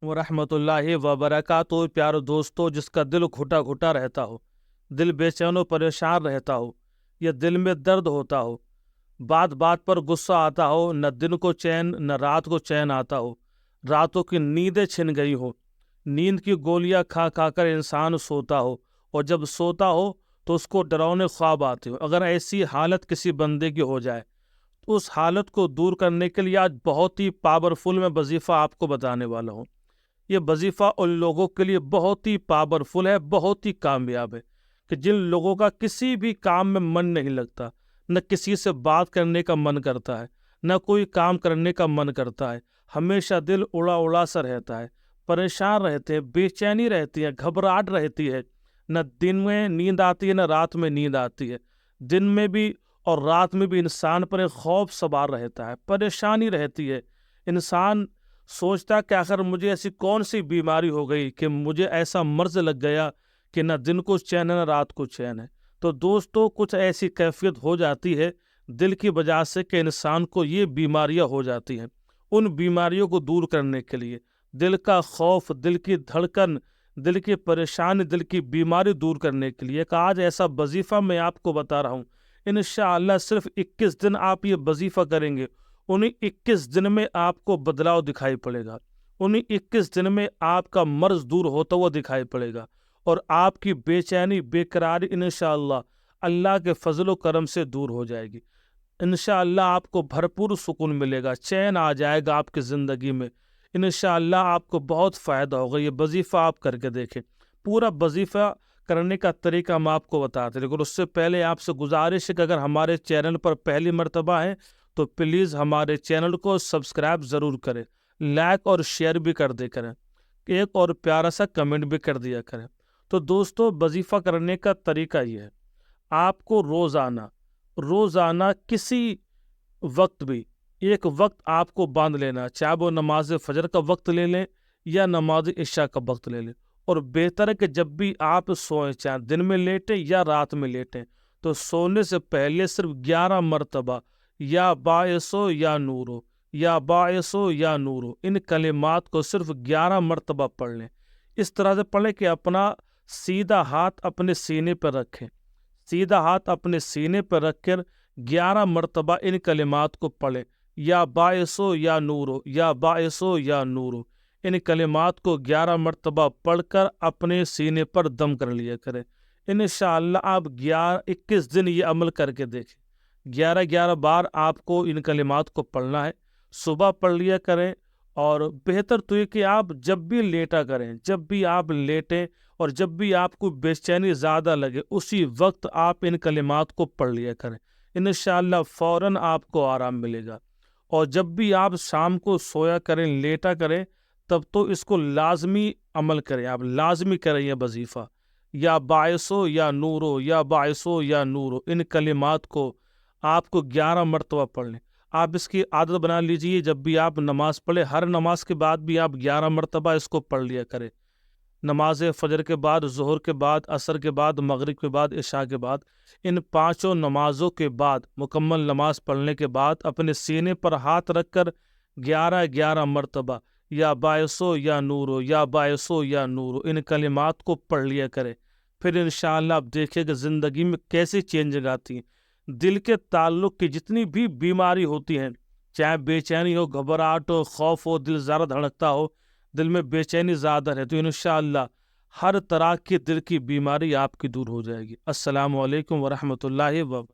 वरहमतुल्लाहि वबरकातुहू। प्यारे दोस्तों, जिसका दिल घुटा घुटा रहता हो, दिल बेचैन और परेशान रहता हो, या दिल में दर्द होता हो, बात बात पर गुस्सा आता हो, न दिन को चैन न रात को चैन आता हो, रातों की नींदें छिन गई हो, नींद की गोलियां खा खा कर इंसान सोता हो, और जब सोता हो तो उसको डरावने ख्वाब आते हो। अगर ऐसी हालत किसी बंदे की हो जाए तो उस हालत को दूर करने के लिए आज बहुत ही पावरफुल मैं वजीफा आपको बताने वाला हूँ। ये वजीफा उन लोगों के लिए बहुत ही पावरफुल है, बहुत ही कामयाब है, कि जिन लोगों का किसी भी काम में मन नहीं लगता, न किसी से बात करने का मन करता है, न कोई काम करने का मन करता है, हमेशा दिल उड़ा उड़ा सा रहता है, परेशान रहते हैं, बेचैनी रहती है, घबराहट रहती है, न दिन में नींद आती है न रात में नींद आती है, दिन में भी और रात में भी इंसान पर एक खौफ सवार रहता है, परेशानी रहती है। इंसान सोचता कि आखिर मुझे ऐसी कौन सी बीमारी हो गई कि मुझे ऐसा मर्ज लग गया कि न दिन को चैन है न रात को चैन है। तो दोस्तों, कुछ ऐसी कैफियत हो जाती है दिल की वजह से कि इंसान को ये बीमारियां हो जाती हैं। उन बीमारियों को दूर करने के लिए, दिल का खौफ, दिल की धड़कन, दिल की परेशानी, दिल की बीमारी दूर करने के लिए एक आज ऐसा वजीफा मैं आपको बता रहा हूँ। इंशाअल्लाह सिर्फ 21 दिन आप ये वजीफा करेंगे, उन्हीं 21 दिन में आपको बदलाव दिखाई पड़ेगा। उन्हीं 21 दिन में आपका मर्ज दूर होता हुआ दिखाई पड़ेगा, और आपकी बेचैनी, बेकरारी इंशाअल्लाह अल्लाह के फजल करम से दूर हो जाएगी। इंशाअल्लाह आपको भरपूर सुकून मिलेगा, चैन आ जाएगा आपकी ज़िंदगी में। इंशाअल्लाह आपको बहुत फ़ायदा होगा। ये वजीफ़ा आप करके देखें। पूरा वजीफ़ा करने का तरीका हम आपको बताते हैं, लेकिन उससे पहले आपसे गुजारिश है कि अगर हमारे चैनल पर पहली मर्तबा है तो प्लीज़ हमारे चैनल को सब्सक्राइब ज़रूर करें, लाइक और शेयर भी कर दे करें, एक और प्यारा सा कमेंट भी कर दिया करें। तो दोस्तों, वजीफ़ा करने का तरीका ये है, आपको रोज़ाना किसी वक्त भी एक वक्त आपको बांध लेना, चाहे वो नमाज फजर का वक्त ले लें या नमाज इशा का वक्त ले लें। और बेहतर है कि जब भी आप सोएं, चाहे दिन में लेटें या रात में लेटें, तो सोने से पहले सिर्फ 11 मरतबा या बायसो या नूरो, या बायसो या नूरो, इन कलिमात को सिर्फ 11 मरतबा पढ़ लें। इस तरह से पढ़ें कि अपना सीधा हाथ अपने सीने पर रखें, सीधा हाथ अपने सीने पर रखकर 11 मरतबा इन कलिमात को पढ़ें, या बायसो या नूरो, या बायसो या नूरो। इन कलिमात को 11 मरतबा पढ़कर अपने सीने पर दम कर लिया करें। इंशाअल्लाह आप 21 दिन ये अमल करके देखें। 11 बार आपको इन कलिमात को पढ़ना है, सुबह पढ़ लिया करें। और बेहतर तो ये कि आप जब भी लेटा करें, जब भी आप लेटें और जब भी आपको बेचैनी ज़्यादा लगे, उसी वक्त आप इन कलिमात को पढ़ लिया करें। इंशाअल्लाह फ़ौरन आपको आराम मिलेगा। और जब भी आप शाम को सोया करें, लेटा करें, तब तो इसको लाजमी अमल करें, आप लाजमी करें यह वजीफ़ा, या बायसो या नूरो, या बायसो या नूरो। इन कलिमात को आपको 11 मरतबा पढ़ लें। आप इसकी आदत बना लीजिए, जब भी आप नमाज पढ़े, हर नमाज के बाद भी आप 11 मरतबा इसको पढ़ लिया करें। नमाज फजर के बाद, ज़ोहर के बाद, असर के बाद, मगरिब के बाद, इशा के बाद, इन पांचों नमाजों के बाद, मुकम्मल नमाज पढ़ने के बाद अपने सीने पर हाथ रखकर 11 मरतबा या बायसो या नूरो, या बायसो या नूरो, इन कलिमात को पढ़ लिया करें। फिर इंशाअल्लाह आप देखिएगा ज़िंदगी में कैसी चेंज आती है। दिल के ताल्लुक़ की जितनी भी बीमारी होती हैं, चाहे बेचैनी हो, घबराहट हो, खौफ हो, दिल ज़्यादा धड़कता हो, दिल में बेचैनी ज़्यादा है, तो इंशाअल्लाह हर तरह की दिल की बीमारी आपकी दूर हो जाएगी। अस्सलामु अलैकुम वरहमतुल्लाहि व